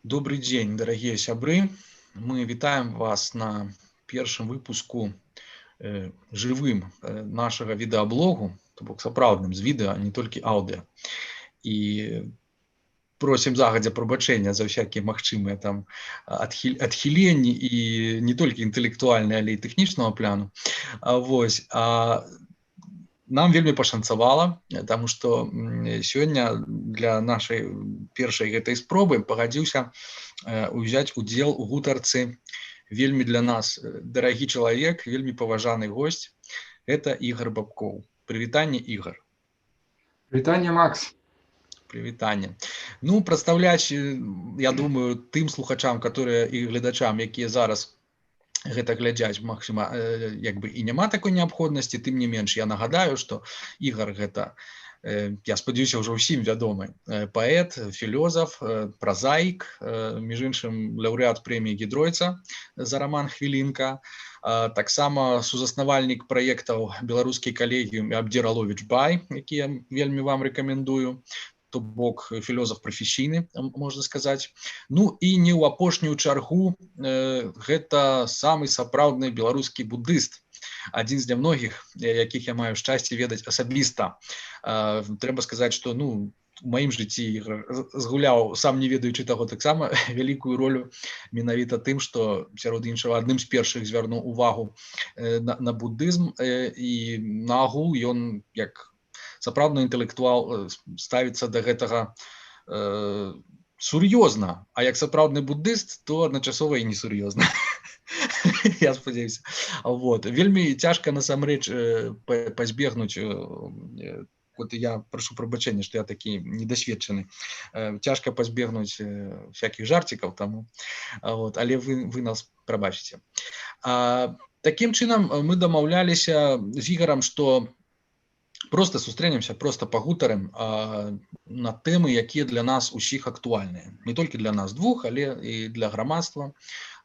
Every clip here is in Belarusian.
Добрый дзень, дарагія сябры. Мы вітаем вас на першым выпуску жывым нашага відэаблогу, то бок сапраўдным з відэа, а не толькі аўдыа. І просім загадзя прабачэння за ўсякія магчымыя там адхіленні і не толькі інтэлектуальныя, але і тэхнічнага плану. Нам вельмі пашанцавала, таму што сёння для нашай першай гэтай спробы пагадзіўся ўзяць удзел у гутарцы вельмі для нас дарагі чалавек, вельмі паважаны госць. Это Ігор Бабкоў. Прывітанне, Ігор. Прывітанне, Макс. Прывітанне. Ну, прадстаўляць, я думаю, тым слухачам, і гледачам, якія зараз гэта глядзяць, магчыма, як бы і няма такой неабходнасці, тым не менш, я нагадаю, што Ігор гэта, я спадзяюся, ўжо ўсім вядомы паэт, філёзаф, празаік, між іншым лаўрэат прэміі Гідройца за раман «Хвілінка», таксама сузаснавальнік праектаў беларускай калегіум і Абдзір Аловіч Бай, які я вельмі вам рэкамендую, то бок філёзаф прафесійны, можна сказаць. Ну і не ў апошнюю чаргу гэта самы сапраўдны беларускі буддыст, адзін з нямногіх, якіх я маю шчасце ведаць асабіста. Трэба сказаць, што у маім жыцці згуляў, сам не ведаючы таго, таксама вялікую ролю менавіта тым, што сярод іншага адным з першых звярнуў увагу на буддызм, і наогул ён як сапраўдны інтэлектуал ставіцца да гэтага сур'ёзна, а як сапраўдны буддыст, то адначасова і несур'ёзна. Я спадзяюся. Вельмі цяжка насамрэч пазбегнуць, я прашу прабачэння, што я такі недасведчаны, цяжка пазбегнуць всякіх жарцікаў таму, але вы нас прабачыце. Такім чынам мы дамаўляліся з Ігорам, што просто сустрэнемся, просто пагутарым на тэмы, якія для нас усіх актуальныя. Не толькі для нас двух, але і для грамадства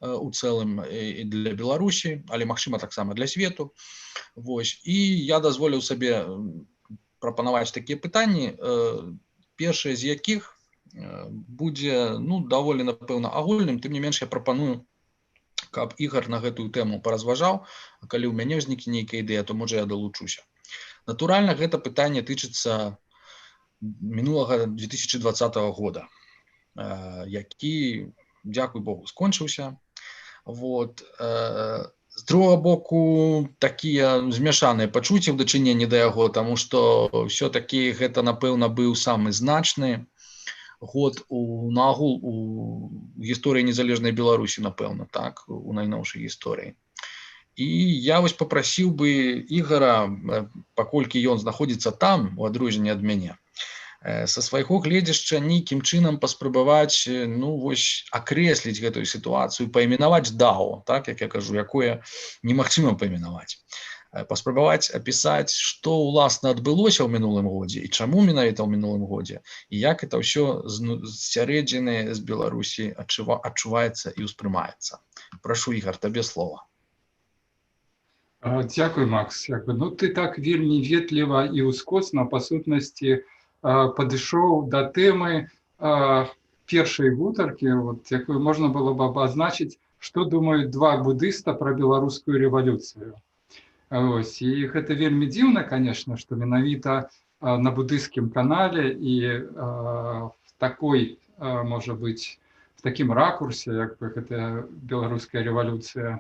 у цэлым, і для Беларусі, але, магчыма, таксама для свету. І я дазволіў сабе прапанаваць такія пытанні, першае з якіх будзе, даволі, напэўна, агульным, тым не менш я прапаную, каб Ігор на гэтую тэму паразважаў, а калі ў мяне ўзнікне нейкая ідэя, то, можа, я далучуся. Натуральна, гэта пытанне тычыцца мінулага 2020 года, які, дзякуй Богу, скончыўся. З другога боку, такія змяшаныя пачуцці ў дачыненні да яго, таму што ўсё-такі гэта, напэўна, быў самы значны год нагул у гісторыі незалежнай Беларусі, напэўна, так, у найноўшай гісторыі. І я папрасіў бы Ігора, паколькі ён знаходзіцца там, у адрозненне ад мяне, са свайго гледзяшча нейкім чынам паспрабаваць, акрэсліць гэтую сітуацыю, паіменаваць дао, так, як я кажу, якое немагчыма паіменаваць. Паспрабаваць апісаць, што ўласна адбылося ў мінулым годзе і чаму менавіта ў мінулым годзе, і як это ўсё з сярэдзіны, з Беларусі адчуваецца і ўспрымаецца. Прашу, Ігор, табе слова. Дзякуй, Макс. Ты так вельмі ветліва і ўскосна, па сутнасці, падышоў да тэмы першай гутаркі, якую можна было б абазначыць, што думаюць два буддыста пра беларускую рэвалюцыю. І гэта вельмі дзіўна, конечно, што менавіта на буддыйскім канале і в такой, можа быць, в такім ракурсе, як бы гэтая беларуская рэвалюцыя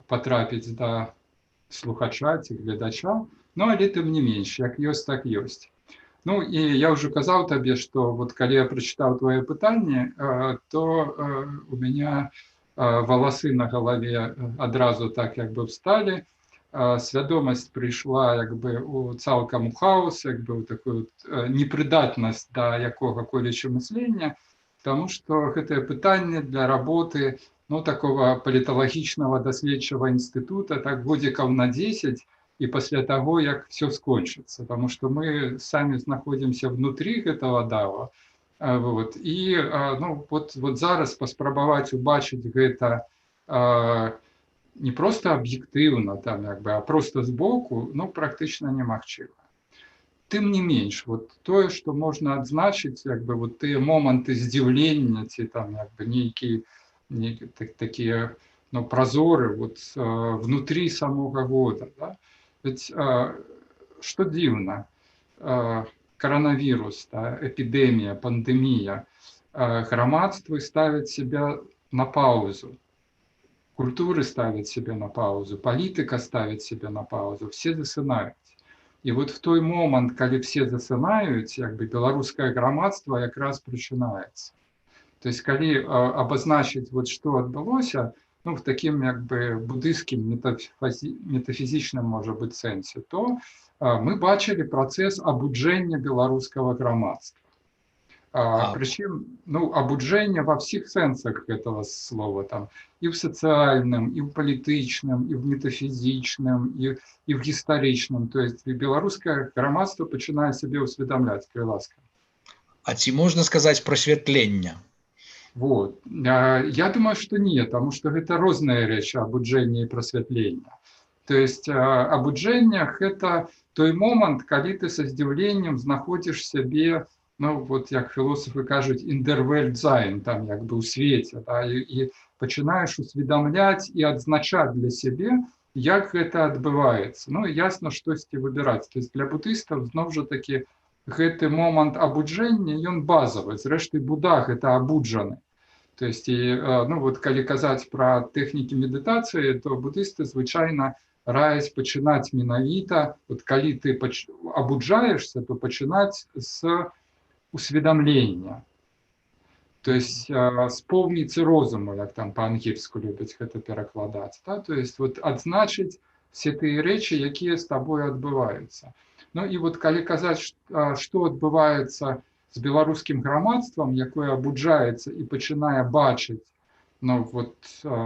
патрапіць да слухача ці гледача, але тым не менш, як ёсць, так ёсць. І я ўжо казаў табе, што калі я прачытаў твоё пытанне, то у мяне валасы на галаве адразу так як бы всталі, свядомасць прыйшла як бы цалкам у хаос, як бы ў такую непрыдатнасць да якога-колечы мыслення, таму што гэтае пытанне для работы такого паліталагічнага даследчага інстытута так годзікаў на 10 і пасля таго, як все скончыцца, таму што мы самі знаходзімся внутрі гэтага дао. І зараз паспрабаваць убачыць гэта не проста аб'ектыўна, а проста збоку, практычна немагчыма. тым не менш вот тое, што можна адзначыць як бы вот тыя моманты здзіўлення ці там як бы нейкія такія празоры вот внутри самога года, да? Ведь што дзіўна, коронавирус, да, эпидемия, пандемия, громадствы ставят себя на паузу, культуры ставят себя на паузу, политика ставит себя на паузу, все засынают. И вот в той момент, когда все засынают, как бы белорусское громадство как раз причинается. То есть, когда обозначить, вот что отбылось, ну, в таким как бы буддийским метафизичным, может быть, сенсе, то мы бачили процесс абуджения белорусского громадства. Причем, ну, абуджение во всех сенсах этого слова, там, и в социальном, и в политичном, и в метафизичном, и в историчном. То есть белорусское громадство начинает себе усведомлять, Крыласка. А ці можна сказать просветление? Вот. Я думаю, что нет, потому что это разные речи, абуджение и просветление. То есть абуджение – это той момент, когда ты со здивлением находишь себе, ну, вот як філософи кажуть, «Індервельдзайн», там, як би у світі, да, і починаєш усвідомляти і відзначати для себе, як це відбувається. Ну, і ясно, щось вибирати. Тобто для буддистів, знову ж таки, гэты момент абудження, ён базовый. Зрештою, Будда – это абуджаны. То есть, ну, вот, коли казаць про техніки медитації, то буддисти, звичайно, раяць пачынаць менавіта, вот, калі ты абуджаешься, то пачынаць з усведомления. То есть с повницы розуму, як там по-ангельску любят это перекладать. Да? То есть вот отзначить все тыя речи, якія с тобой отбываются. Ну и вот калі казаць, что отбывается с белорусским громадством, якое абуджаецца и пачынае бачыць, ну вот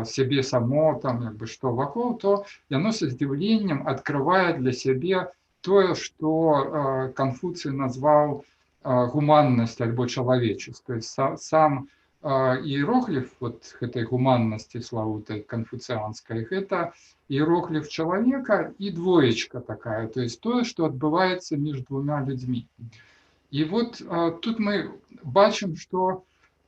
себе само, там, як бы, что вокруг, то яно со здзіўленнем открывает для себе то, что Конфуций назвал гуманность альбо человечество. То есть сам иероглиф вот этой гуманности славутой конфуцианской, это иероглиф человека и двоечка такая, то есть то, что отбывается между двумя людьми. И вот тут мы бачим, что,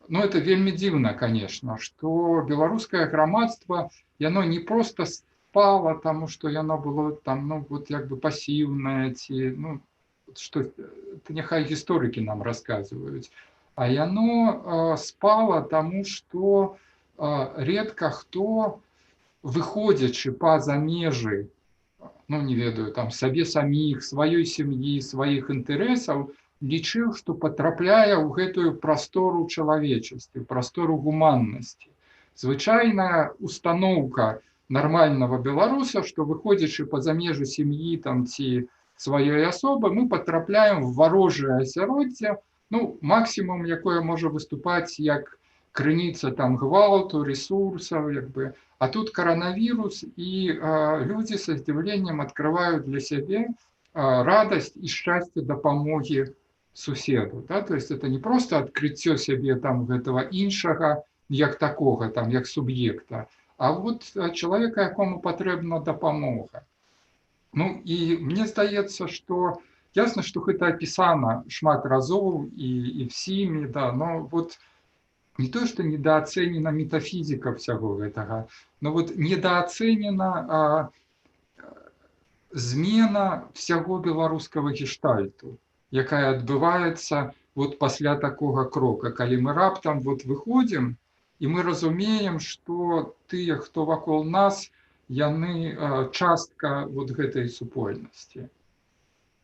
ну это вельми дивно, конечно, что белорусское громадство, оно не просто спало, тому что оно было там, ну вот как бы пассивное, ну, что это нехай историки нам рассказывают, а яно спало тому, что редко кто, выходячи па-за межы, ну не ведаю, там сабе самих, сваёй сем'і, сваіх інтарэсаў, лічыў, што патрапляе ў гэтую прастору чалавечасці, прастору гуманнасці. Звычайная установка нормального беларуса, что выходячи па-за межы сем'і там ці своей особы, мы потрапляем в ворожее асяроддзе, ну, максимум, якое може выступать як крыніца там гвалту, ресурсов, як бы. А тут коронавирус, и люди со здивлением открывают для себя радость и счастье допомоги суседу. Да? То есть это не просто открытие себе там этого іншага, як такого, там, як субъекта, а вот человека, якому потребна допомога. Ну, і мне здаецца, што ясна, што гэта апісана шмат разоў і всімі, да, но вот не то, што недооценена метафізіка всяго гэтага, но вот недооценена змена всяго беларускага гештальту, якая адбываецца вот пасля такога крока, калі мы раптам вот выходзім, і мы разумеем, што тыя, хто вакол нас, яны частка вот гэтай супольнасці.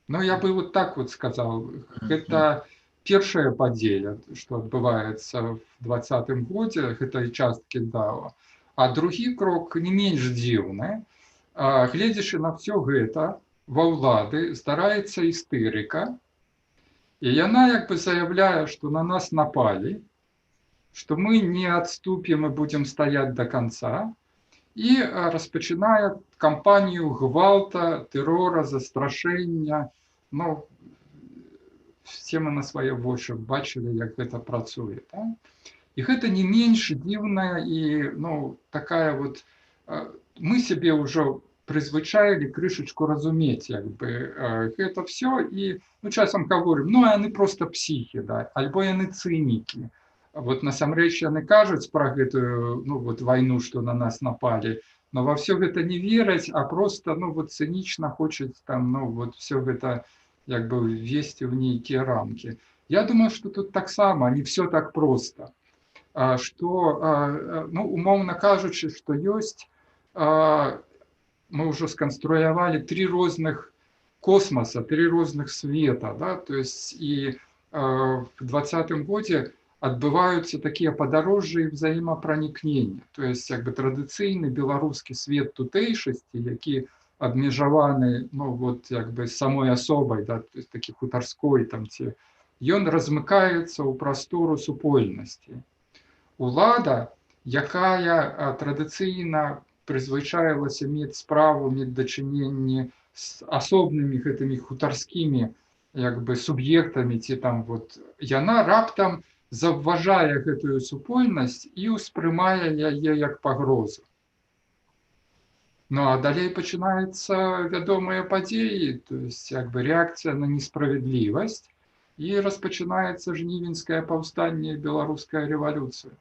Ну, я бы вот так вот сказал. Это першая падзея, што адбываецца в 2020 годзе гэтай часткі дао. А другі крок не менш дзіўны. Гледзячы на все гэта, ва ўлады здараецца істэрыка, і яна як бы заявляе, што на нас напалі, што мы не адступім і будзем стаять до конца, і распачынае кампанію гвалта, тэрора, застрашэння. Ну, все мы на свае вочы бачылі, як гэта працуе. Да? І гэта не менш дзіўная і, ну, такая вот... Мы себе ўжо прызвычаілі крышачку разумець як бы гэта все і ну часам гаворым ну яны просто псіхі да альбо яны цынікі вот насамрэч яны кажуць пра гэтую ну вот вайну што на нас напалі но во все гэта не вераць а просто ну вот цынічна хочуць там ну вот все гэта як бы ввесці в нейкія рамки. Я думаю что тут таксама не все так просто что ну умоўна кажучы что ёсць мы уже сконструявали 3 розных космоса, 3 розных света, да, то есть и в 2020 году отбываются такие подорожжи и взаимопроникнения, то есть как бы традыцыйны беларускі свет тутэйшасці, які абмежаваны, ну вот как бы самой особой, да, то есть такі хутарской там ці, ён размыкаецца ў прастору супольнасці. Улада, якая традыцыйна прызвычаілася мець справу, мець дачыненні з асобнымі гэтымі хутарскімі як бы суб'ектамі ці там вот яна раптам заўважае гэтую супольнасць і ўспрымае яе як пагрозу. Ну а далей пачынаюцца вядомыя падзеі, то есть як бы рэакцыя на несправядлівасць і распачынаецца жнівеньскае паўстанне, беларуская рэвалюцыя.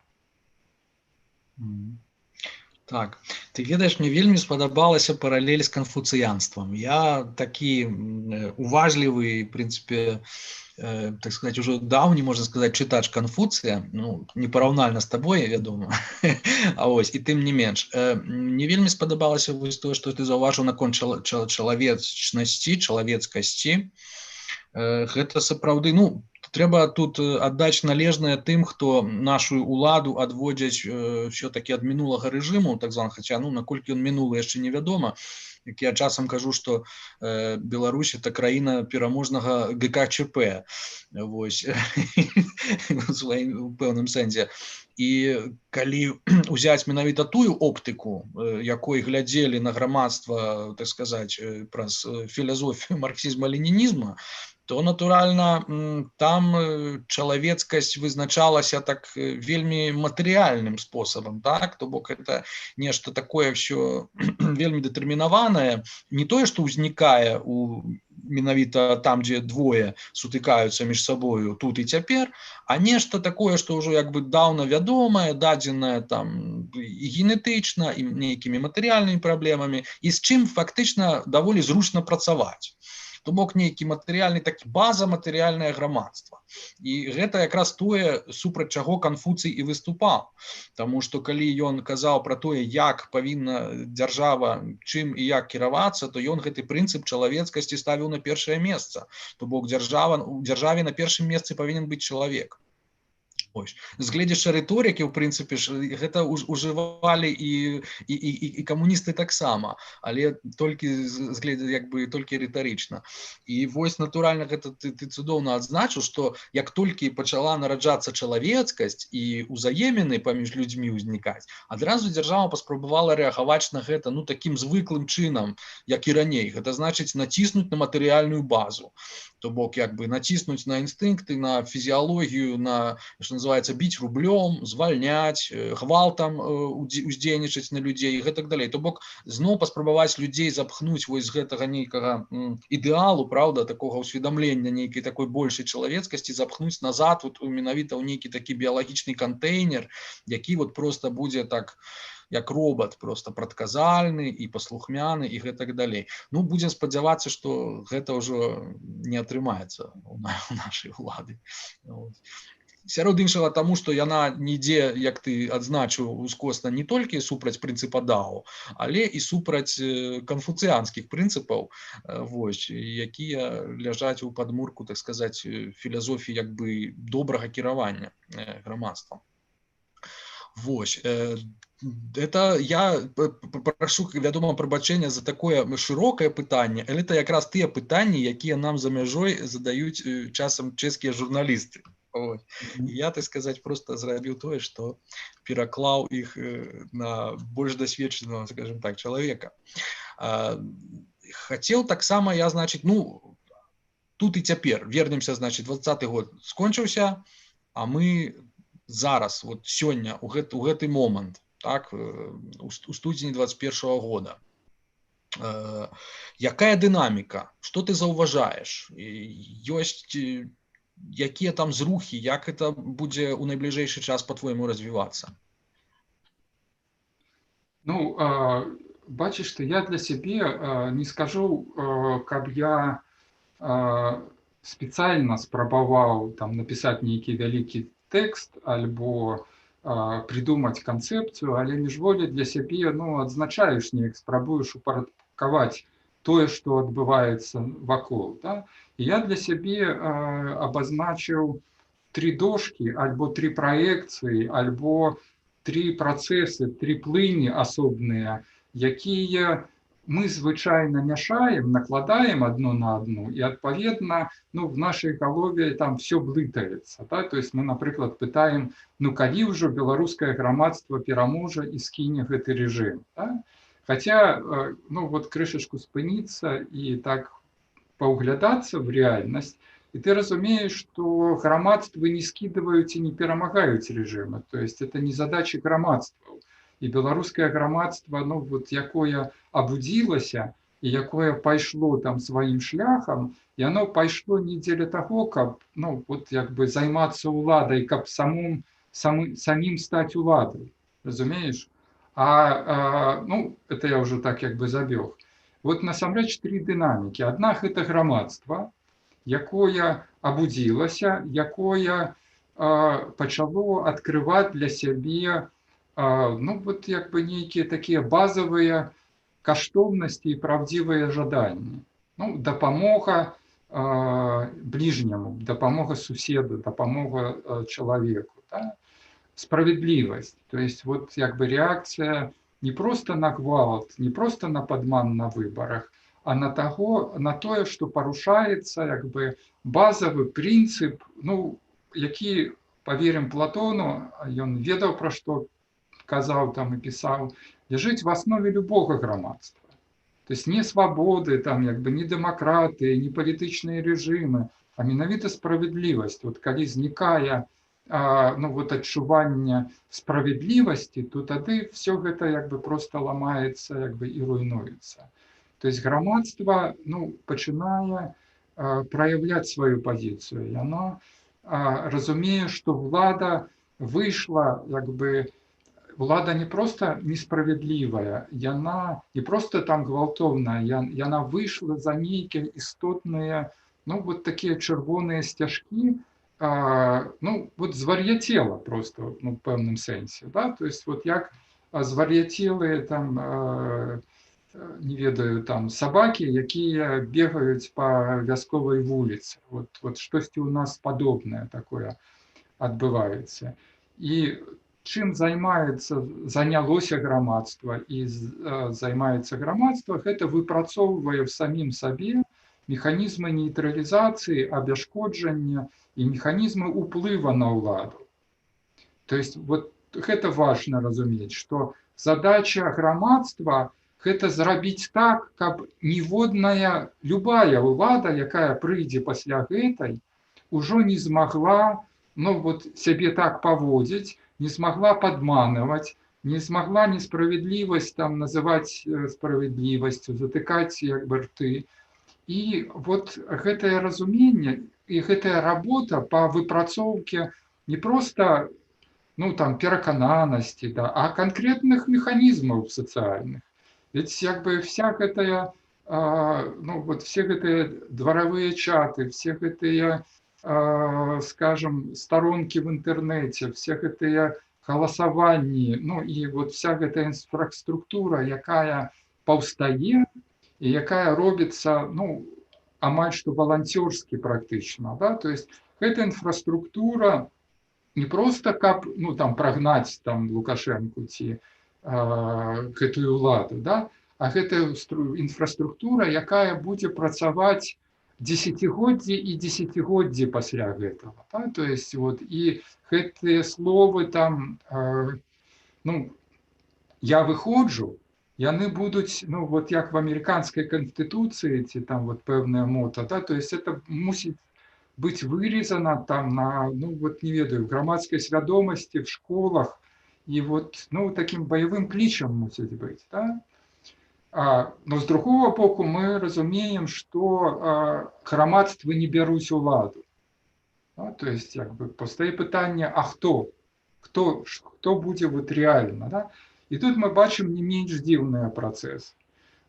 Так, ты ведаеш, мне вельмі спадабалася паралель з канфуцыянствам. Я такі уважлівы, в принципе, так сказать, уже даўні, можна сказаць, чытач Канфуцыя, ну, непараўнальна з табой, вядома, а ось, і тым не менш. Мне вельмі спадабалася вось тое, што ты заўважыў наконт чалавечнасці, чалавецкасці. Гэта сапраўды, ну, трэба тут аддаць належнае тым, хто нашу уладу адводзяць все-таки ад мінулага рэжыму, так званых, хаця, ну, наколькі ён мінулы яшчэ невядома, як я часам кажу, што Беларусь это краіна пераможнага ГКЧП, вось, у пэўным сэнсе. І калі ўзяць менавіта тую оптыку, якой глядзелі на грамадства, так сказаць, праз філазофію марксізма-ленінізма, то, натуральна, там чалавецкасць вызначалася так вельмі матэрыяльным спосабам, так? То бок это нешта такое ўсё вельмі дэтэрмінаванае, не тое, што ўзнікае у менавіта там, дзе двое сутыкаюцца між сабою тут і цяпер, а нешта такое, што ўжо як бы даўна вядомае, дадзенае там і генетычна, і нейкімі матэрыяльнымі праблемамі, і з чым фактычна даволі зручна працаваць. То бок нейкі матэрыяльны, такі база матэрыяльнае грамадства. І гэта якраз тое, супраць чаго Канфуцый і выступаў. Таму што калі ён казаў пра тое, як павінна дзяржава, чым і як кіравацца, то ён гэты прынцып чалавецкасці ставіў на першае месца. То бок у дзяржаве на першым месцы павінен быць чалавек. Згледзячы рыторыкі, у прынцыпе, гэта ужывалі і камуністы таксама, але толькі толькі рытарычна. І вось, натуральна, гэта ты цудоўна адзначыў, што як толькі пачала нараджацца чалавецкасць і ўзаеміны паміж людзьмі ўзнікаць, адразу дзяржава паспрабавала рэагаваць на гэта, ну, такім звыклым чынам, як і раней. Гэта значыць націснуць на матэрыяльную базу. То бок, як бы націснуць на інстынкты, на фізіялогію, на, што называецца, біць рублём, звальняць, гвалтам уздзейнічаць на людзей і гэтак далей. То бок, зноў паспрабаваць людзей запхнуць вось з гэтага нейкага ідэалу, правда, такога ўсведамлення нейкай такой большай чалавецкасці, запхнуць назад вот менавіта ў нейкі такі біялагічны кантэйнер, які вот просто будзе так, як робот, просто прадказальны і паслухмяны і гэтак далей. Ну, будзем спадзявацца, што гэта ўжо не атрымаецца у нашай улады. Сярод іншага таму, што яна нідзе, як ты адзначыў, ускосна не толькі супраць прынцыпа Дао, але і супраць канфуцыянскіх прынцыпаў, вось, якія ляжаць у падмурку, так сказаць, філазофіі як бы добрага кіравання грамадствам. Вось. Это я прашу, вядома, прабачэння за такое шырокае пытанне, але это якраз тыя пытанні, якія нам за мяжой задаюць часам чэшскія журналісты. Я, так сказаць, просто зрабіў тое, што пераклаў іх на больш дасведчанага, скажем так, чалавека. Хацеў таксама я, значыць, ну, тут і цяпер, вернемся, значыць, 20-й год скончыўся, а мы зараз, вот сёння, у гэты момант, так, у студзені 21-го года. Якая дынаміка, што ты заўважаеш, ёсць якія там зрухі, як это будзе ў найбліжэйшы час по-твойму развівацца? Ну, бачиш, что я для себе не скажу, каб я спецыяльна спрабаваў там напісаць нейкі вялікі тэкст альбо придумаць канцэпцыю, але міжволі для сябе адзначаеш неяк, спрабуеш упарадкаваць тое, што адбываецца вакол. Да? І я для сябе абазначыў 3 дошкі, альбо 3 праекцыі, альбо 3 працэсы, 3 плыні асобныя, якія мы звычайна мяшаем, накладаем одно на одну, і адпаведна в нашай галове там все блытаецца. Да? То есть мы, напрыклад, пытаем, калі ўжо беларускае грамадства пераможа і скіне гэты рэжым. Да? Хаця крышачку спыніцца і так паўглядацца в рэальнасць, и ты разумеешь, что громадствы не скидывают и не перемагают режимы. То есть это не задача громадства. И белорусское громадство, якое обудилося, и якое пайшло там своим шляхом, и оно пайшло не дзеля того, каб, займацца уладой, каб самим стать уладой. Разумеешь? Это я уже так забег. Вот насамрэч 3 динамики. Одна это громадство, якое абудзілася, якое пачало адкрываць для сябе нейкія такія базавыя каштоўнасці і правдзівыя жаданні. Дапамога бліжняму, дапамога суседу, дапамога чалавеку. Да? Справядлівасць. То есть реакцыя не просто на гвалт, не просто на падман на выбарах, а на тое, што парушаецца базавы прынцып, які, паверым Платону, ён ведаў, пра што казаў там і пісаў, ляжыць в аснове любога грамадства. То есть не свабоды, не дэмакратыі, не палітычныя рэжымы, а менавіта справядлівасць. Калі знікае адчуванне справядлівасці, то тады все гэта просто ламаецца і руйнуецца. То есть громадство пачынае проявлять свою позицию. И оно разумеет, что влада вышла, влада не просто несправедливая, она не просто там гвалтовная, она вышла за некие истотные, такие червоные стяжки, звар'яцела просто, в певном сенсе. Да? То есть як звар'яцелые там, не ведаю, там собаки, якія бегаюць по вясковай вуліцы. Штосьці у нас падобнае такое адбываецца. І чым занялося грамадства і займаецца грамадства, гэта выпрацоўвае в самім сабе механізмы нейтралізацыі, абясшкоджання і механізмы ўплыва на ўладу. То есть гэта важна разумець, што задача грамадства гэта зрабіць так, каб ніводная любая ўлада, якая прыйдзе пасля гэтай, ужо не змагла сябе так паводзіць, не смогла падманваць, не смогла несправядлівасць там называць справядлівасцю, затыкаць рты. І гэтае разуменне і гэтая работа па выпрацоўке не просто перакананасці, да, а канкрэтных механізмаў сацыяльных. Ведь вся гэтая, все гэтыя дворовые чаты, все гэтыя, скажем, сторонки в интернете, все гэтыя галасаванні, і вся гэтая інфраструктура, якая паўстае і якая робіцца, амаль што валанцёрскі практычна, да? То есть гэта інфраструктура не просто каб прагнаць Лукашэнку ці гэтую ўладу, да? А гэта інфраструктура, якая будзе працаваць десятигоддзі і десятигоддзі пасля гэтага. Да? То есть і гэтыя словы там, я выходжу, яны будуць, як в американской конституции, ці там пэвная мота, да? То есть это мусіць быць вырезана там на, не ведаю, в грамадской свядомасці, в школах, і таким боевым клічам мусіць быць. Да? Но з другого боку мы разумеем, што грамадствы не бяруць уладу. То есть як бы постае пытанне, а хто будзе вот реально, да? І тут мы бачым не менш дзіўныя працэсы.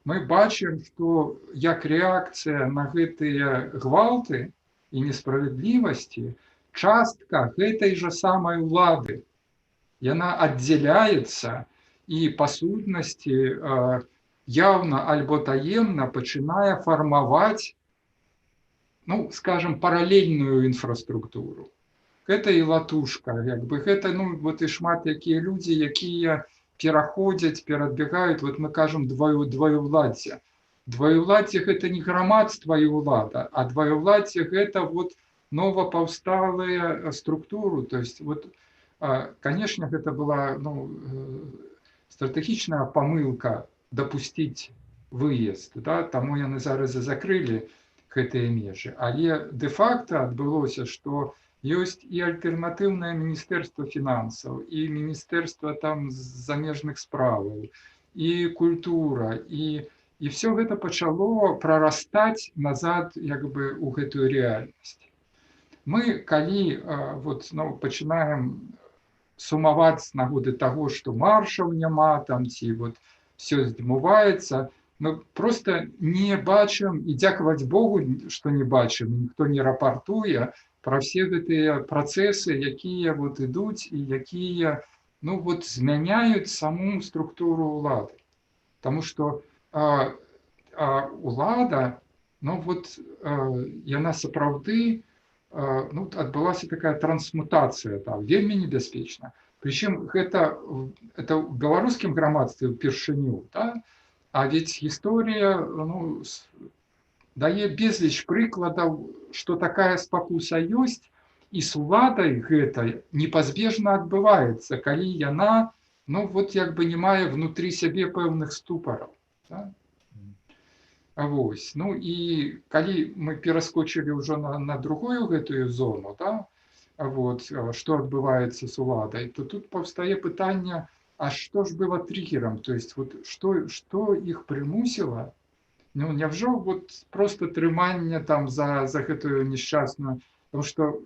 Мы бачым, што як рэакцыя на гэтыя гвалты і несправядлівасці, частка гэтай жа самай улады, яна аддзяляецца і па сутнасці явно альбо таемна пачынае фармаваць, ну, скажем, паралельную інфраструктуру. Гэта і латушка, як бы гэта, ну, вот і шмат якія людзі, якія пераходзяць, перадбегаюць, вот мы кажам двоеўладдзе. Двоеўладдзе гэта не грамадства і ўлада, а двоеўладдзе гэта вот новапаўсталыя структуры. То есть вот, конечно, гэта была, ну, стратэгічная памылка дапусціць выезд, да? Таму яны зараз і закрылі гэтыя межы. Але дэ-факта адбылося, што ёсць і альтэрнатыўнае міністэрства фінансаў, і міністэрства там замежных справаў, і культура, і все гэта пачало прарастаць назад як бы у гэтую рэальнасць. Мы, калі вот, ну, пачынаем сумаваць з нагоды таго, што маршаў няма, там, ці вот все здзімуваецца, мы просто не бачым, і дзякаваць Богу, што не бачым, ніхто не рапартуе пра все гэтыя працэсы, якія вот ідуць і якія, ну, вот змяняюць саму структуру ўлады. Таму што улада, ну, вот яна сапраўды, ну, адбылася такая трансмутацыя, там, вельмі небяспечна. Прычым гэта ў беларускім грамадстве ўпершыню, да? А ведь гісторыя, ну, дае безліч прыкладаў, што такая спакуса ёсць, і з уладай гэта непазбежна адбываецца, калі яна, ну, вот як бы не мае внутры сябе пэўных ступараў. Да? Вось. Ну і калі мы пераскочылі ўжо на другую гэтую зону, да? Вот, што адбываецца з уладай, то тут паўстае пытанне, а што ж было триггером, то есть вот што іх прымусіла, ну, няўжо вот просто трыманне там за гэтую несчастную, потому что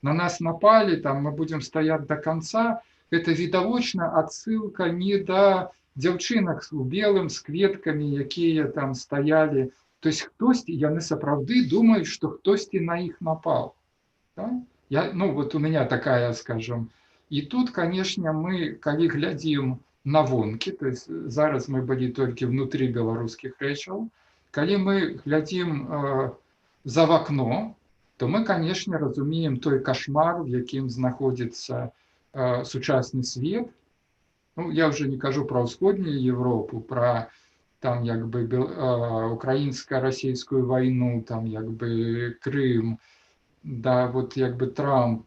на нас напали, там мы будем стоять до конца, это відавочна адсылка не да дзяўчынак у белым з кветкамі, якія там стаялі, то есть хтосьці, яны сапраўды думаюць, што хтосьці на іх напал. Да? Ну вот у меня такая, скажем, и тут, конечно, мы, калі глядзім на вонкі, то есть зараз мы былі толькі внутри беларускіх рэчаў, калі мы глядзім за вакно, то мы, конечно, разумеем той кошмар, в якім знаходзіцца сучасны свет. Ну, я уже не кажу про ўсходнюю Европу, про там як бы украінска-расійскую войну, там як бы Крым, да, вот як бы Трамп,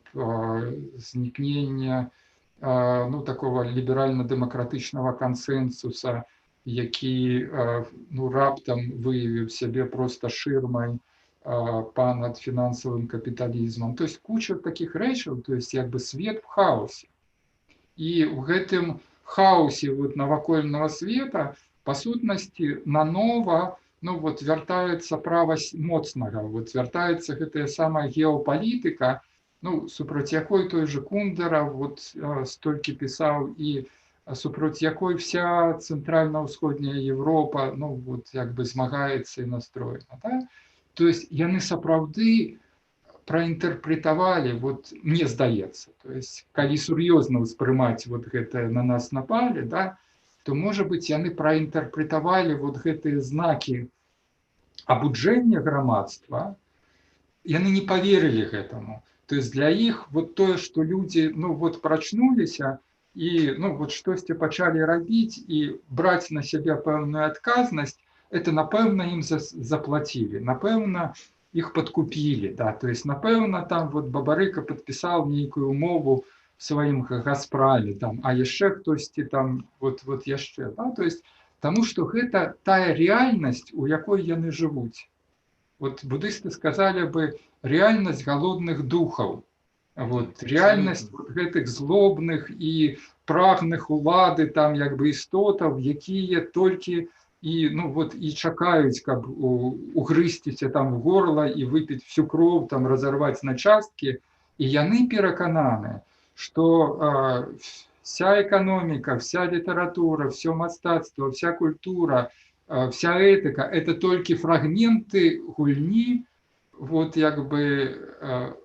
знікнення, ну, такого ліберальна-дэмакратычнага кансенсуса, які, ну, раптам выявіў сябе просто ширмой над фінансавым капіталізмам. То есть куча таких рэчаў, то есть як бы свет в хаосе. І в гэтым хаосе вот навакольнага света па сутнасці нанова, ну, вот вяртаецца права моцнага, вот вяртаецца гэтая самая геапалітыка, ну, супраць якой той же Кундера вот столькі пісаў, і супраць якой вся цэнтральна-ўсходняя Европа, ну, вот як бы змагаецца і настроена, да? То есть яны сапраўды праінтэрпрэтавалі, вот мне здаецца, то есть калі сур'ёзна ўспрымаць вот гэтае на нас напалі, да, то, можа быць, яны праінтэрпрэтавалі вот гэтыя знакі абуджэння грамадства, яны не поверылі гэтаму. То есть для іх вот тое, што людзі, ну, вот прачнуліся і, ну, вот штосьці пачалі рабіць і браць на сябе пэўную адказнасць, это, напэўна, ім заплацілі, напэўна, іх падкупілі, да, то есть, напэўна, там вот Бабарыка падпісаў нейкую умову в сваім Газпраме, там, а яшчэ хтосьці там, вот яшчэ, да, то есть, таму што гэта тая рэальнасць, у якой яны жывуць. Вот буддысты сказали бы, реальность голодных духов. Так, Вот абсолютно. реальность вот гэтых злобных і прагных улады там як бы істотаў, якія толькі і ну вот і чакаюць, каб угрызціся там в горла і выпіць всю кроў, там разорваць на часткі, і яны перакананы, што вся экономика, вся литература, все мастацтво, вся культура, вся этика – это только фрагменты гульни, вот як бы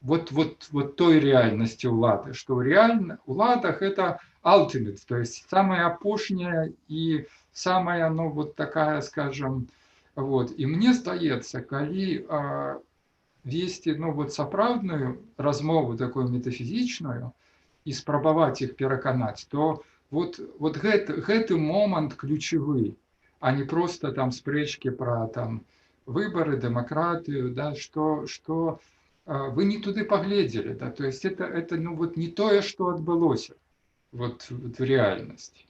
вот той реальности улады, что реально уладах это ultimate, то есть самая апошняя и самая, ну вот такая, скажем, вот. И мне здаецца, калі весці ну вот сапраўдную размову такую метафізічную і спрабаваць іх пераканаць, то вот гэты момант ключевы, а не просто там спрэчкі про там выборы, демократию, да, что вы не туды поглядели, да, то есть это ну вот не тое, что отбылося вот в реальности.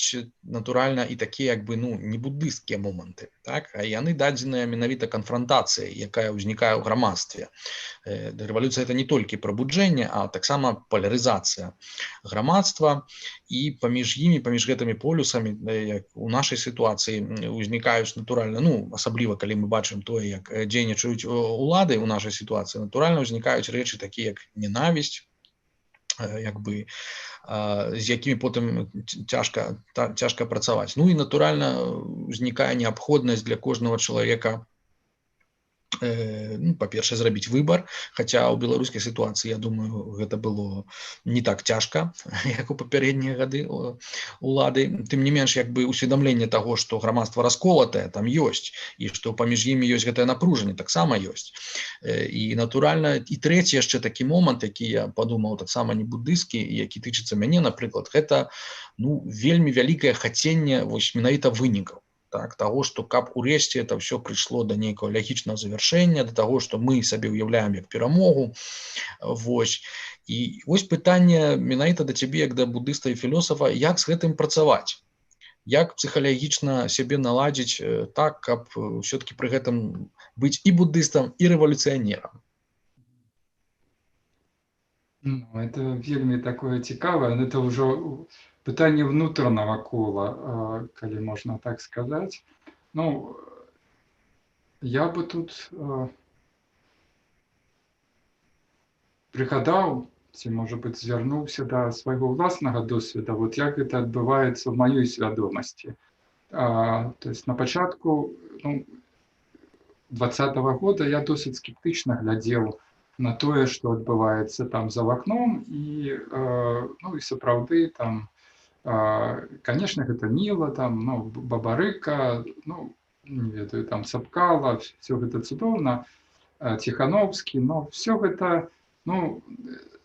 ёсць натуральна і такія як бы ну не буддысцкія моманты, так, а яны дадзеныя менавіта канфрантацыяй, якая ўзнікае ў грамадстве. Рэвалюцыя это не толькі прабуджэнне, а таксама палярызацыя грамадства, і паміж імі, паміж гэтымі полюсамі, як у нашай сітуацыі узнікаюць натуральна, ну асабліва калі мы бачым тое, як дзейнічаюць улады ў нашай сітуацыі, натуральна ўзнікаюць рэчы такія як ненавісць, як бы з якімі потым цяжка працаваць. Ну і натуральна узнікае неабходнасць для кожнага чалавека, ну, па-першае, зрабіць выбар, хаця ў беларускай сітуацыі, я думаю, гэта было не так цяжка, як у папярэднія гады улады. Тым не менш, як бы усведамленне таго, што грамадства расколатае, там ёсць, і што паміж імі ёсць гэтае напружанне, таксама ёсць. І, натуральна, і трэці яшчэ такі момант, які я падумаў, таксама не буддысцкі, які тычыцца мяне, напрыклад, гэта, ну, вельмі вялікае хаценне вось менавіта вынікаў. Так, того, што каб урэшце это все прыйшло да нейкага лягічнага завяршэння, да таго, што мы сабе ўяўляем як перамогу. Вось. І вось пытанне менавіта да цябе, як да буддыста і філосафа, як з гэтым працаваць? Як псіхалагічна сябе наладзіць так, каб ўсё-таки пры гэтым быць і буддыстам, і рэвалюцыянерам? Ну, это вельмі такое цікавае, это ўжо пытанне внутреннего кола, калі можна так сказаць. Ну, я бы тут прыгадаў, ці, можа быць, звярнуўся да свайго ўласнага досведа, вот як гэта адбываецца ў маёй свядомасці. То есть на пачатку 2020 года я досыць скептычна глядзеў на тое, што адбываецца там за вакном, і, ну, і сапраўды там, конечно, гэта міла, там, ну, Бабарыка, ну, не ведаю, там, Сапкала, все гэта цудоўна, Ціхановскі, но все гэта, ну,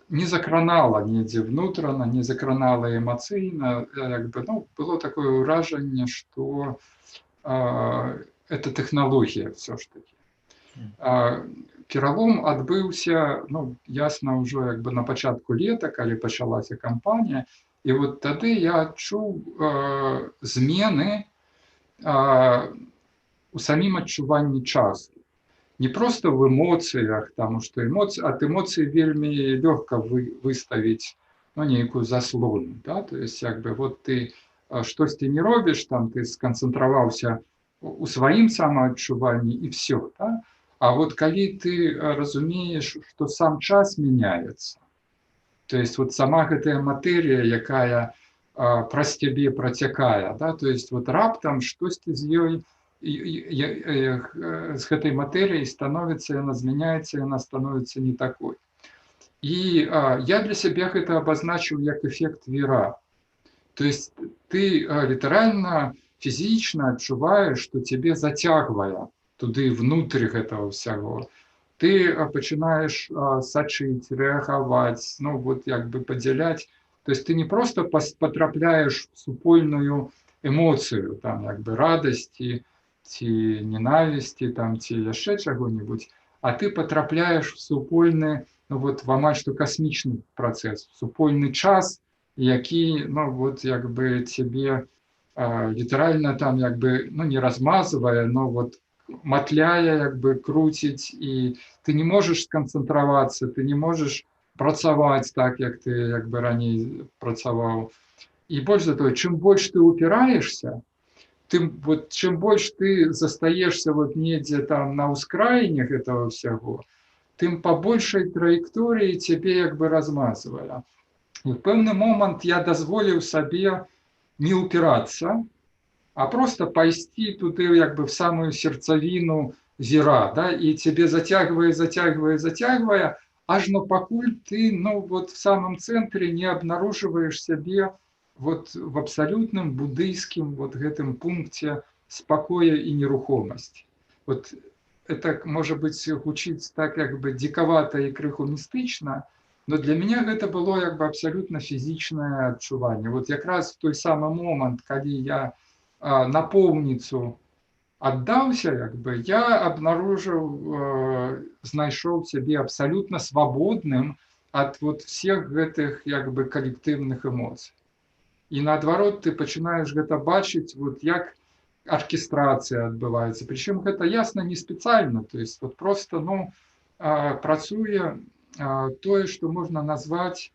не закранала недзе внутрана, не закранала эмацыйна, як бы, ну, было такое ўражанне, што это тэхналогія все ж таки. Пералом адбыўся, ну, ясна, ўжо як бы на пачатку лета, калі пачалася кампанія. І вот тады я адчуў змены у самім адчуванні часу. Не проста в эмоцыях, таму што ад эмоцый вельмі лёгка выставіць, ну, нейкую заслону. Да? То есть, як бы, вот ты штосьці не робіш, там ты сканцэнтраваўся у сваім самаадчуванні, і все. Да? А вот калі ты разумееш, што сам час мяняецца, то есть вот сама гэтая матэрыя, якая праз цябе працякае, да? То есть вот раптам штосьці з ёй, з гэтай матэрыяй становіцца, яна змяняецца, яна становіцца не такой. І я для сябе гэта абазначыў як эфект віра. То есть ты літаральна фізічна адчуваеш, што цябе зацягвае туды внутры гэтага ўсяго. Ты пачынаеш сачыць, рэагаваць, ну, вот як бы падзяляць. То есть ты не просто потрапляеш в супольную эмоцыю, там, як бы радасці, ці ненавісці, там, ці яшчэ чаго-небудзь, а ты потрапляеш в супольны, ну, вот, в амаль што касмічны працэс, супольны час, які, ну, вот, як бы цябе літаральна там, як бы, ну, не размазывае, но вот матляе, як бы круціць, і ты не можаш сканцэнтравацца, ты не можаш працаваць так, як ты, як бы, раней працаваў. І больш за тое, чым больш ты упіраешься, тым, вот, чым больш ты застаешься вот недзе там на ўскраіне гэтага ўсяго, тым па большай траекторыі цябе як бы размазывае. І в пэўны момант я дазволіў сабе не упірацца, а просто пайсці туды як бы в самую сердцавіну зіра, да, і цябе зацягвае, ажно пакуль ты, ну, вот в самом цэнтры не абнаруживаешь сябе вот в абсолютным буддыйскім вот гэтым пункце спакоя і нерухомасці. Вот это, может быть, гучыць так як бы дзікавата і крыху містычна, но для меня гэта было як бы абсолютно фізічнае адчуванне. Вот якраз в той самы момант, калі я напоўніцу аддаўся, як бы, я абнаружыў, знайшоў сябе абсалютна свабодным ад вот всех гэтых як бы калектыўных эмоцый. і наадварот ты пачынаеш гэта бачыць, вот як аркестрацыя адбываецца, прычым гэта ясна не спецыяльна, то есть вот просто працуе тое, што можна назваць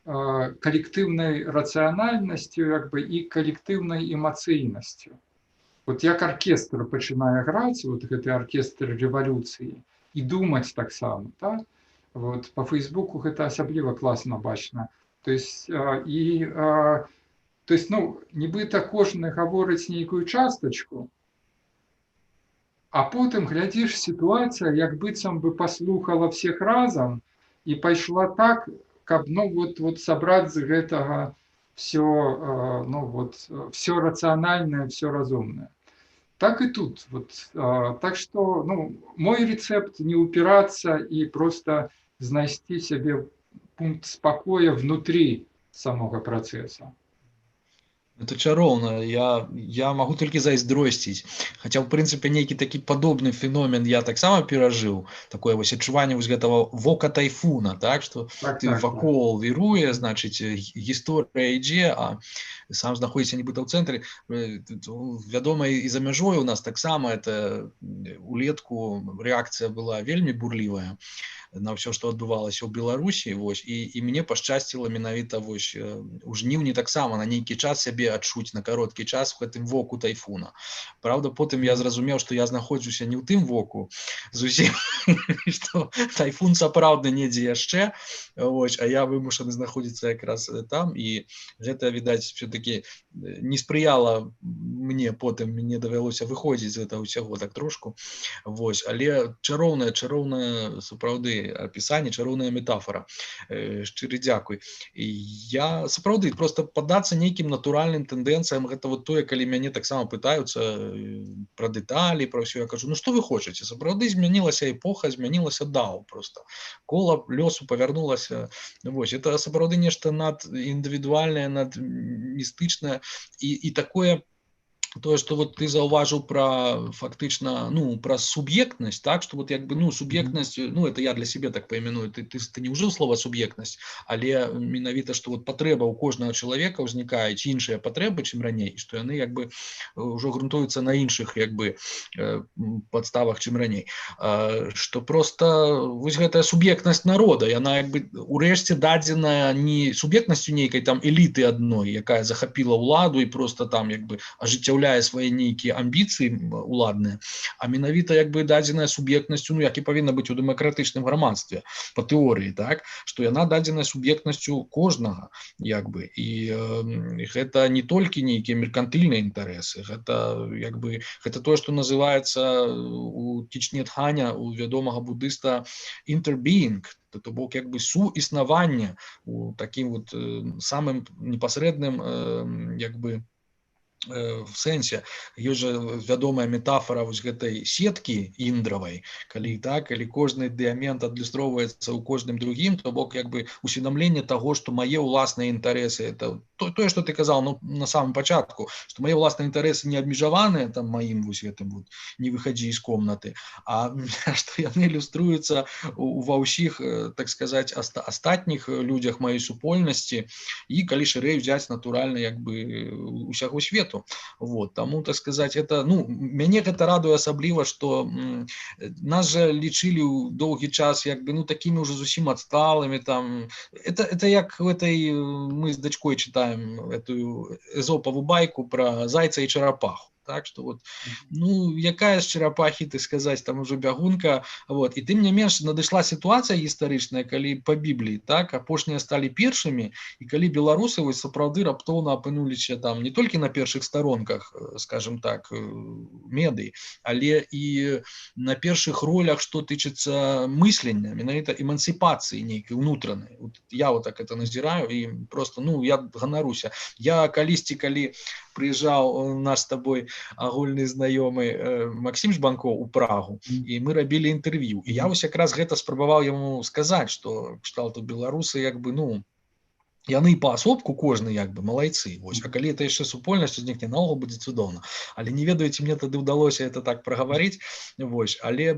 калектыўнай рацыянальнасцю як бы і калектыўнай эмацыйнасцю. Вот як аркестр пачынае граць, вот гэты аркестр рэвалюцыі, і думаць таксама, так? Вот по Фейсбуку гэта асабліва класна бачна. То есть нібыта кожны гаворыць нейкую частачку, а потым глядзіш, сітуацыя як быццам бы паслухала всех разам і пайшла так, каб сабраць з гэтага все рацыянальнае, все разумнае. Так и тут. Так что мой рецепт не упираться и просто знайсці себе пункт спокоя внутри самого процесса. Это чароўна, я могу толькі зайздросціць, хаця в прынцыпе нейкі такі падобны феномен я таксама перажыў, такое вось адчуванне вось гэтага вока тайфуна, так што ты вакол віруе, значыць гісторыя ідзе, а сам знаходзіцца нібыта ў цэнтры. Вядома, і за мяжой у нас таксама это улетку рэакцыя была вельмі бурлівая на ўсё, што адбывалася ў Беларусі, вось, і мне пашчасціла менавіта вось у жніўні таксама на нейкі час сябе адчуць на кароткі час у гэтым воку тайфуна. Праўда, потым я зразумеў, што я знаходжуся не ў тым воку зусім, што тайфун сапраўдны недзе яшчэ, вось, а я вымушаны знаходзіцца якраз там, і гэта, відаць, все-таки не спрыяла мне потым, мне давялося выходзіць з гэтага ўсяго так трошку, вось, але чароўная сапраўды апісанне, чароўная метафора. Шчыры дзякуй. Я сапраўды проста паддацца нейкім натуральным тэндэнцыям, гэта вот тое, калі мяне таксама пытаюцца пра дэталі, пра ўсё, я кажу, што вы хочаце? Сапраўды змянілася эпоха, змянілася даў проста. Кола лёсу павярнулася. Вось, это сапраўды нешта надіндывідуальнае, надмістычнае і такое. Тое, што вот ты заўважыў пра фактычна, пра суб'ектнасць, так, што вот як бы, суб'ектнасць, это я для сябе так паіменую, ты не ўжыў слова суб'ектнасць, але менавіта, што вот патрэба ў кожнага чалавека ўзнікаюць іншыя патрэбы, чым раней, і што яны як бы ўжо грунтуюцца на іншых як бы падставах, чым раней. Што проста вось гэтая суб'ектнасць народа, яна як бы урэшце дадзеная не суб'ектнасцю нейкай там эліты адной, якая захапіла ўладу і проста там як бы ажыццяўляе свае нейкія амбіцыі уладныя, а менавіта як бы дадзеная суб'ектнасцю, як і павінна быць у дэмакратычным грамадстве па тэорыі, так, што яна дадзеная суб'ектнасцю кожнага, як бы, і гэта не толькі нейкія меркантыльныя інтарэсы, гэта як бы гэта тое, што называецца у Тіч-Нет-Ханя, у вядомага буддыста interbeing, то бок як бы суіснаванне у такім вот самым непасрэдным як бы в сэнсе. Ёсць жа вядомая метафора вось гэтай сеткі індравай, калі кожны дыамент адлюстроўваецца ў кожным другім, то бок як бы усведамленне таго, што мае ўласныя інтарэсы, это тое, што ты казаў на самым пачатку, што мае ўласныя інтарэсы не абмежаваныя там маім вось гэтым вот не выхадзі з комнаты, а што яны ілюструюцца ва ўсіх, так сказаць, астатніх людзях маёй супольнасці, і калі шырэй взяць натуральна як бы усяго свету. Вот, таму, так сказать, это, мяне гэта радуе асабліва, што нас жа лічылі доўгі час як бы, такімі ўжо зусім адсталымі там. Это як мы з дачкой чытаем эту эзопаву байку пра зайца і чарапаху. Так, што вот, якая з чарапахі, так сказаць, там ужо бягунка, вот, і тым не менш надышла сітуацыя гістарычная, калі па Бібліі, так, апошнія сталі першымі, і калі беларусы вось сапраўды раптоўна апынуліся там не толькі на першых старонках, скажем так, медый, але і на першых ролях, што тычыцца мыслення, менавіта эмансіпацыі нейкай унутранай. Я вот так это назіраю, і просто, я ганаруся. Я калісьці, калі прыязджаў наш з табой агульны знаёмы Максім Жбанкоў у Прагу, і мы рабілі інтэрв'ю. І я вось якраз гэта спрабаваў яму сказаць, што кшталту беларусы як бы, яны паасобку кожны як бы малайцы, вось, а калі это яшчэ супольнасць узнікне, наогул будзе цудоўна. Але не ведаеце, мне тады ўдалося это так прагаварыць, вось, але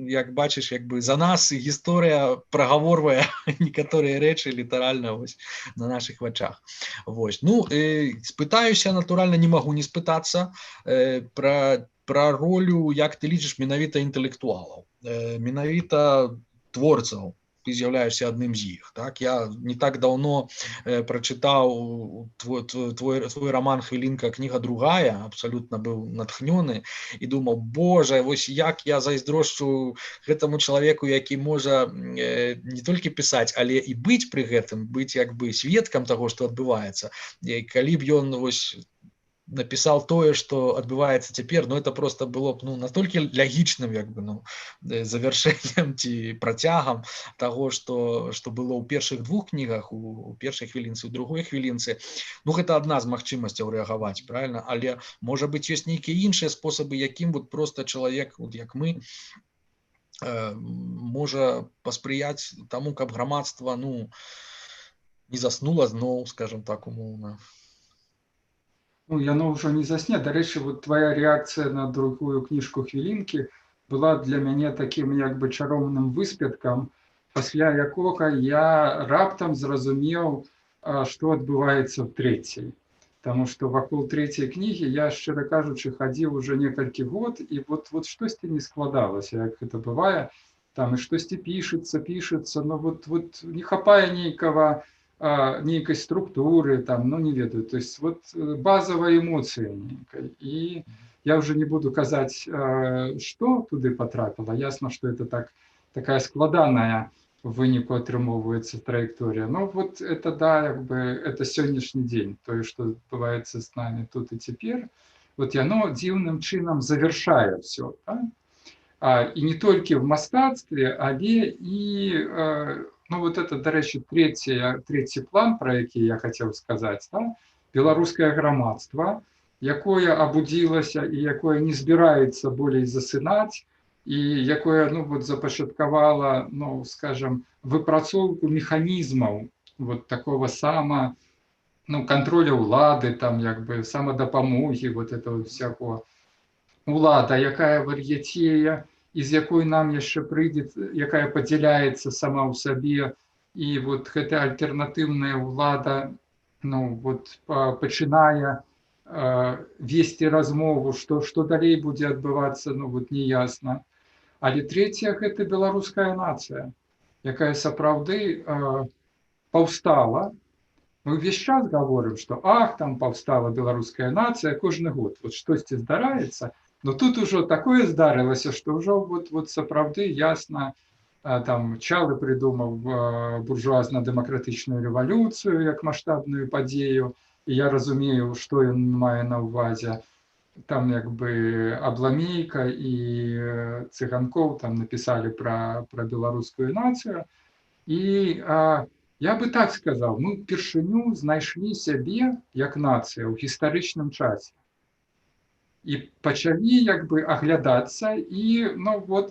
як бачиш, якби за нас гісторыя прагаворвае некаторыя рэчы літаральна вось на наших вачах. Вось. Ну, спытаюся, натуральна, не магу не спытацца пра ролю, як ты лічыш, менавіта інтэлектуалаў, менавіта творцаў. Ты з'яўляешься адным з іх. Так? Я не так давно прачытаў твой роман «Хвілінка, кніга другая», абсолютно быў натхнёны і думаў, боже, вось як я зайздрошчу гэтаму чалавеку, які можа не толькі пісаць, але і быць пры гэтым, быць як бы сведкам таго, што адбываецца. Калі б ён вось написал тое, что адбываецца цяпер, но это просто было б настолькі лягічным як бы завяршэннем ці працягам таго, што было ў першых двух кнігах, у першай хвілінцы, у другой хвілінцы. Ну гэта адна з магчымасцяў рэагаваць, правильно, але можа быць ёсць нейкія іншыя спосабы, якім вот просто чалавек, вот як мы, можа паспрыяць таму, каб грамадства не заснула зноў, скажем так, умоўна. Ну, яно ўжо не засне. Дарэчы, вот твоя рэакцыя на другую кніжку «Хвілінкі» была для мяне такім як бы чароўным выспеткам, пасля якога я раптам зразумеў, што адбываецца ў трэцяй. Таму што вакол трэцяй кнігі я, шчыра кажучы, хадзіў уже некалькі год, і вот штосьці не складалася, як гэта бывае. Там і штосьці пішацца, но вот не хапае нейкай структуры, там, не ведаю, то есть вот базовая эмоция нейкай. И я уже не буду казаць, что туды потрапила. Ясно, что это такая складаная в выніку атрымоўваецца траектория. Но вот это, да, як бы, это сённяшні дзень, тое, что адбываецца с нами тут и теперь, вот яно дзіўным чынам завершае все. Да? И не только в мастацтве, але и вот это, дарэчы, трэці план, про які я хотел сказаць, да? Беларускае грамадства, якое абудзілася і якое не збіраецца болей засынаць, і якое запачаткавала, скажем, выпрацоўку механізмаў вот такого контроля ўлады, там як бы самадапамогі, вот этого всяго. Улада, якая вар'яцее, из якой нам яшчэ прыйдзе, якая падзяляецца сама ў сабе, і вот гэта альтэрнатыўная ўлада пачынае весці размову, што далей будзе адбывацца, неясна. Але трэцяя, гэта беларуская нацыя, якая сапраўды паўстала. Мы ўвесь час гаворым, што там паўстала беларуская нацыя кожны год, вот штосьці здараецца. Но тут уже такое здарылася, што ўжо вот сапраўды ясна, там Чалы придумаў буржуазна-дэмакратычную рэвалюцыю як маштабную падзею, і я разумею, што ён мае на ўвазе. Там як бы Абламейка і Цыганкоў там напісалі пра беларускую нацыю. І я бы так сказаў, мы ўпершыню знайшлі сябе як нацыя ў гістарычным часе. І пачалі як бы аглядацца і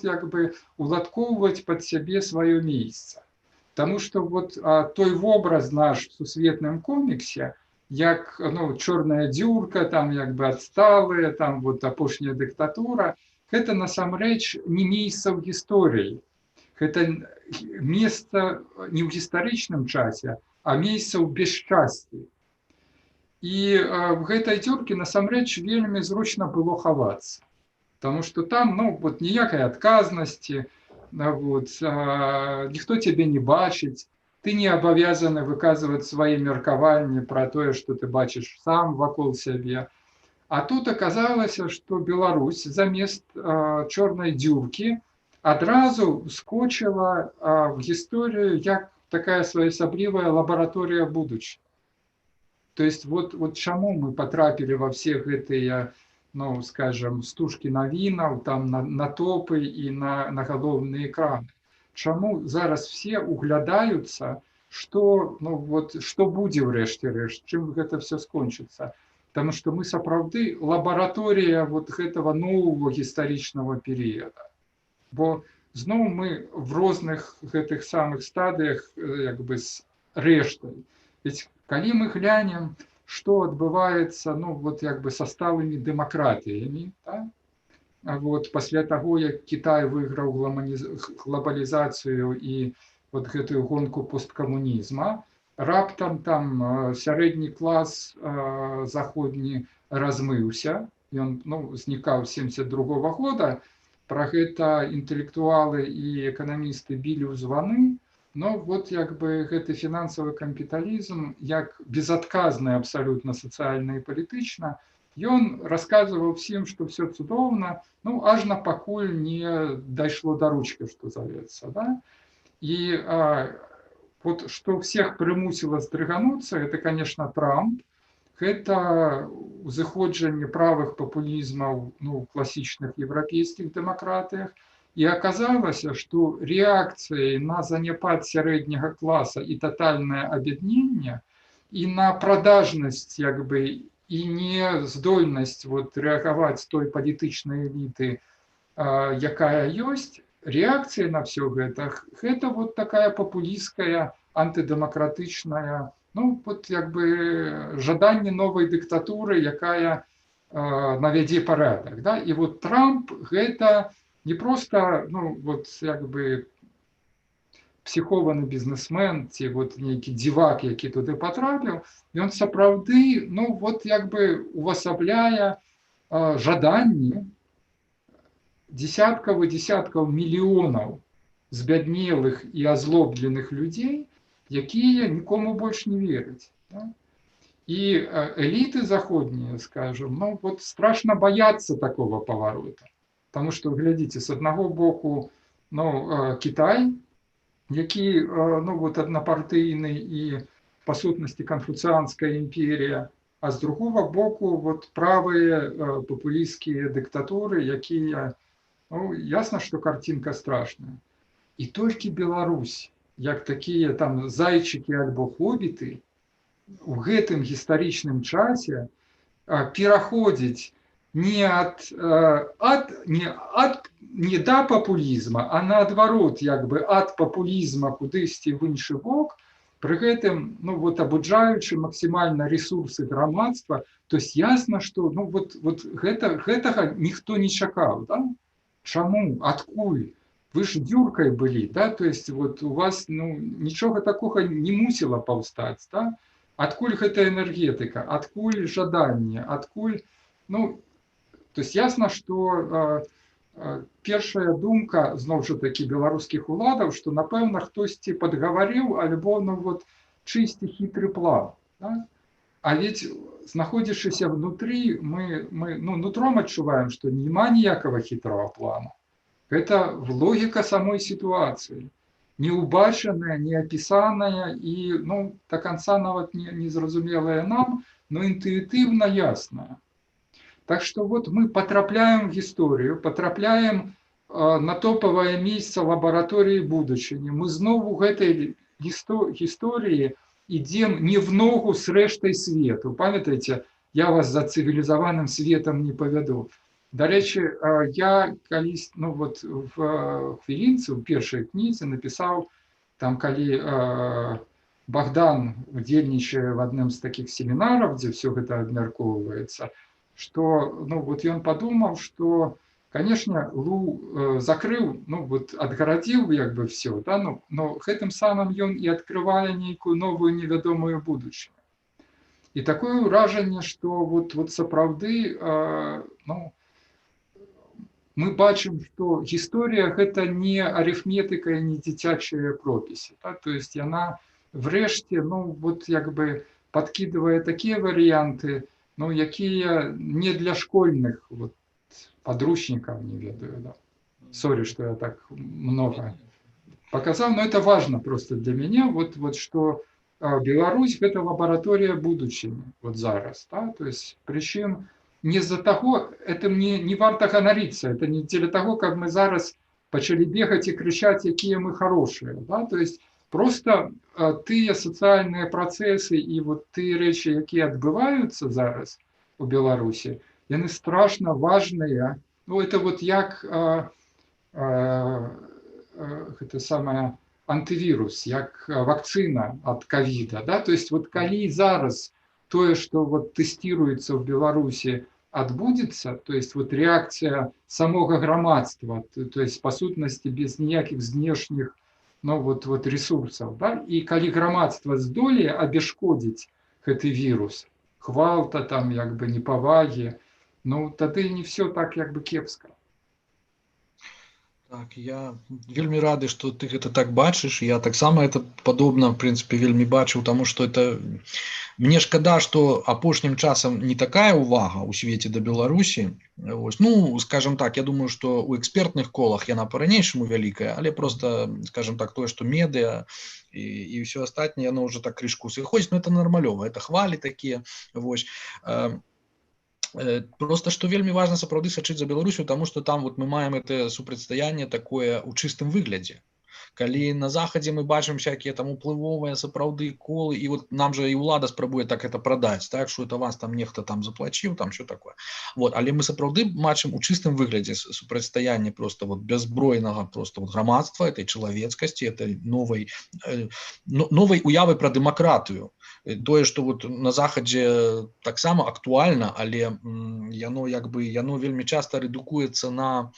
як бы уладкоўваць пад сябе сваё месца. Таму што вот той вобраз наш в сусветным коміксе, як чорная дзюрка, там як бы адсталыя, там вот апошняя дыктатура, гэта насамрэч не месца ў гісторыі. Гэта месца не ў гістарычным часе, а месца ў бесчасці. І в гэтай дзюркі насамрэч вельмі зручна было хавацца. Таму што там ніякай адказнасці, ніхто цябе не бачыць, ты не абавязаны выказваць свае меркаванні пра тое, што ты бачыш сам вакол сябе. А тут аказалася, што Беларусь замест чорнай дзюркі адразу скочыла в гісторыю як такая своеасаблівая лабараторія будучыні. То есть вот чаму мы потрапілі во все гэтыя, скажем, стужкі навінаў, там на топы і на галоўныя экраны. Чаму зараз все углядаюцца, што будзе ўрэшце рэшт, чым гэта все скончыцца. Таму што мы сапраўды лабараторія вот гэтага нового гістарычнага перыяда. Бо зноў мы в розных гэтых самых стадыях як бы з рэштай. Ведь калі мы глянем, што адбываецца як бы са сталымі дэмакратыямі, да? вот, пасля таго, як Кітай выйграў глобалізацыю і вот гэтую гонку посткамунізма, раптам там сярэдні клас заходні размыўся, ён знікаў 72-го года, пра гэта інтэлектуалы і эканамісты білі ў званы, но вот як бы гэты фінансавы капіталізм, як безадказны абсалютна сацыяльна і палітычна, ён расказваў всім, што все цудоўна, ажно пакуль не дайшло до ручки, што завецца. Да? І вот што всех прымусіла здрыгануцца, это, конечно, Трамп, гэта узыходжанне правых папулізмаў у класічных еўрапейскіх дэмакратыях, і аказалася, што рэакцыяй на заняпад сярэдняга класа і татальнае абядненне, і на прадажнасць як бы і нездольнасць вот рэагаваць той палітычнай эліты, якая ёсць, рэакцыя на все гэта вот такая папулістская, антыдэмакратычная, вот як бы жаданне новай дыктатуры, якая навядзе парадак. Да? І вот Трамп гэта не просто вот як бы псіхованы бізнесмен ці вот нейкі дзівак, які туды патрапіў, ён сапраўды вот як бы увасабляе жаданні десяткаў і дзесяткаў мільёнаў збяднелых і азлобленых людзей, якія нікому больш не вераць. Да? І эліты заходнія, скажем, вот страшно бояться такого поворота. Потому что, глядите, с одного боку, Китай, які, вот однопартийный и, по сутности, конфуцианская империя, а с другого боку, вот правые популистские диктатуры, якія, ясно, что картинка страшная. И только Беларусь, як такие там зайчики альбо хоббиты, у гэтым гістарычным часе пераходзіць не да папулізма, а наадварот, як бы ад папулізма кудысьці в іншы бок, пры гэтым вот абуджаючы максімальна ресурсы грамадства, то есть ясна, што вот гэтага ніхто не чакаў. Да? Чаму? Адкуль? Вы ж дзюркай былі, да? То есть вот у вас нічога такога не мусіла паўстаць. Да? Адкуль гэта энергетыка, адкуль жаданне, адкуль, то есть ясна, што першая думка, зноў жа такі, беларускіх уладаў, што, напэўна, хтосьці падгаварыў, альбо, вот, чысці хітры план. Да? А ведь, знаходзячыся внутрі, мы нутром адчуваем, што няма ніякага хітрага плана. Гэта логіка самой сітуацыі. Неубачаная, неописанная и, до конца нават не зразумелая нам, но интуитивно ясная. Так что вот мы потрапляем в историю, потрапляем на топовое место лаборатории будучыні. Мы знову в этой истории идем не в ногу с рештой свету. Памятаете, я вас за цивилизованным светом не поведу. До речі, я калісь, вот в Хвілінцы, в першай кнізе написал, там, калі Богдан удзельнічае в адным з таких семінараў, дзе все гэта абмяркоўваецца, что, вот ён подумал, что, конечно, Лу закрыў, вот отгородил як бы все, да, но гэтым самым ён и открывае нейкую новую невядомую будучыню. И такое ўражанне, что вот сапраўды, мы бачым, что гісторыя гэта не арифметика и не дзіцячыя прописи. Да? То есть она врэшце, вот як бы подкидывая такие варианты, якія не для школьных вот, подручников, не ведаю. Да? Сори, что я так много показал, но это важно просто для меня, вот что Беларусь гэта лаборатория будучыні, вот зараз. Да? То есть причем не з-за таго, это мне не варта ганарыцца, это не дзеля таго, каб мы зараз пачалі бегаць і крычаць, якія мы хорошие. Да? То есть просто тыя сацыяльныя працэсы і вот тыя рэчы, якія адбываюцца зараз у Беларусі, яны страшна важныя. Это вот як гэта самая антывірус, як вакцына ад ковіда. Да? То есть вот калі зараз тое, што вот тэсціруецца ў Беларусі, адбудзецца, то есть вот рэакцыя самога грамадства, то есть па сутнасці без ніякіх знешніх ресурсаў, да? І калі грамадства здолее абясшкодзіць гэты вірус, хвалта там як бы непавагі, тады не все так як бы кепска. Так, я вельмі рады, што ты гэта так бачыш. Я таксама это падобна, в прынцыпе, вельмі бачыў, таму што это мне шкада, што апошнім часам не такая ўвага ў свеце да Беларусі. Вось. Ну, скажем так, я думаю, што ў экспертных колах яна па-ранейшаму вялікая, але просто, скажем так, тое, што медыа і ўсё астатняе, яно ўжо так крышку сыходзіць, но это нармалёва, это хвалі такія. Вось. Просто што вельмі важна сапраўды сачыць за Беларусю, таму што там вот мы маем это супрацьстаянне такое ў чыстым выглядзе. Калі на захадзе мы бачым всякие там уплывовыя сапраўды колы, і вот нам же і ўлада спрабуе так это прадаць, так, што это вас там нехта там заплаціў, там що такое. Вот, але мы сапраўды бачым у чыстым выглядзе супрацьстаянне просто вот бяззбройнага просто вот грамадства, этой чалавецкасці, этой новай уявы пра дэмакратыю. Тое, што вот на захадзе таксама актуальна, але яно вельмі часта рэдукуецца на